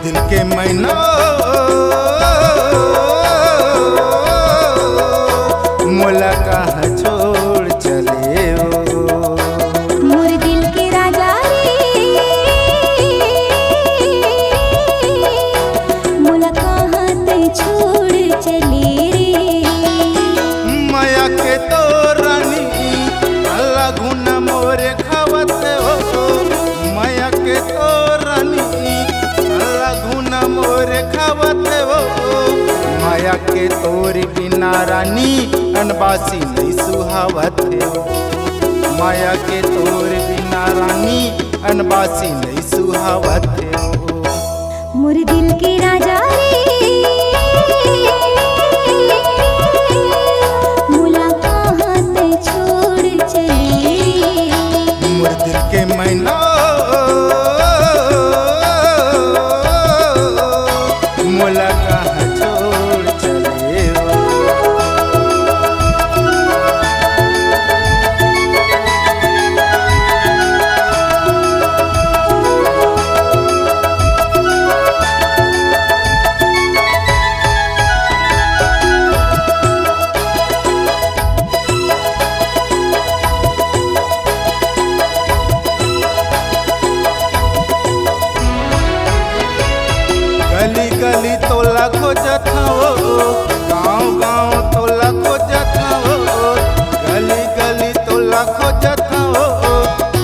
दिल के मैना मोला कहाँ छोड़ चले हो। मोर दिल के राजा रे मोला कहाँ ते छोड़ चले रे। माया के तो रानी अल्लाह गुना मोरे खावत हो। माया के तो रानी अल्लाह गुना मोरे खावत हो। माया के तोर बिना रानी अनबासी नहीं सुहावत हो। माया के तोर बिना रानी अनबासी नहीं सुहावत हो। मोर दिल के राजा रे मोला कहाँ ते छोड़ चले। मोर दिल के मैना मोला कहाँ छोड़ चले हो। गली गली तोला खोजत हो। गाँव गाँव तोला खोजत हो। गली गली तोला खोजत हो।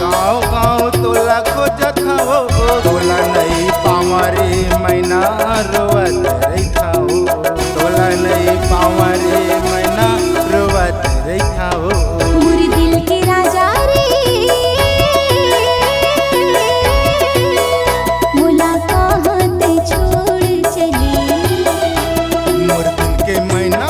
गाँव गाँव तोला खोजत हो। तोला नहीं पावरे मैना रोवत रहिथा हो। तोला नहीं पावरे मैना रोवत रहिथा हो। मोर दिल के राजा रे मोला कहाँ ते छोड़ चले। मोर दिल के मैना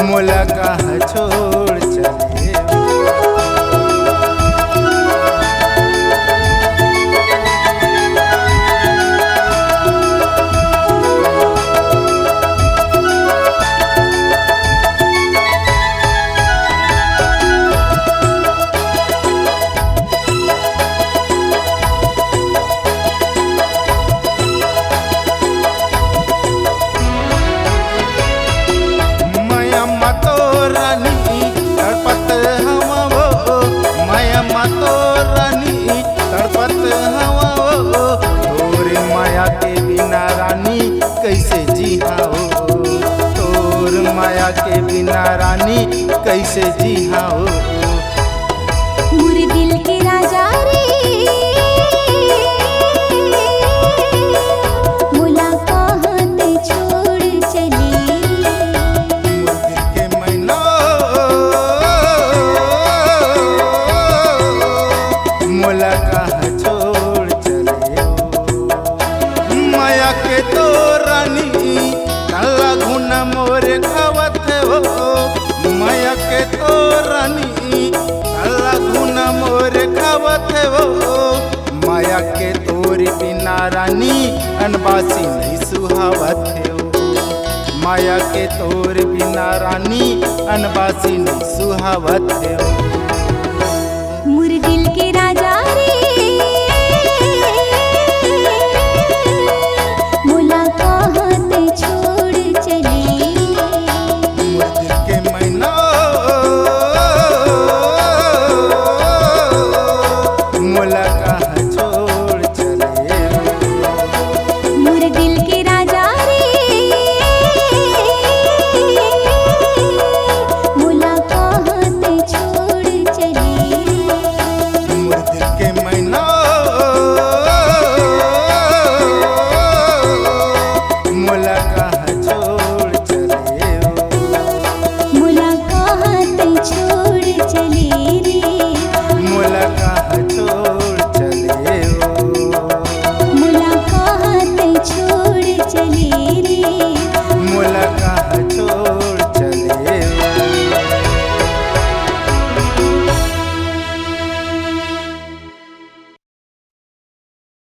मोला कहाँ छोड़ चले हो। माया तो रानी तड़पत हवा वो। माया तो रानी तड़पत हवा वो। तोरे माया के बिना रानी कैसे जीहा हो। तोर माया के बिना रानी कैसे जीहा हो। मोर दिल के राजा रे मोला कहाँ ते छोड़ चले। मोर दिल के मैना मोला कहाँ छोड़ चले हो। माया के तो रानी काला घुना मोरे खावत हो। माया के तो रानी काला घुना मोरे खावत हो। माया के तोर बिना रानी अनबासी नहीं सुहावत हो। माया के तोर बिना रानी अनबासी नहीं सुहावत हो।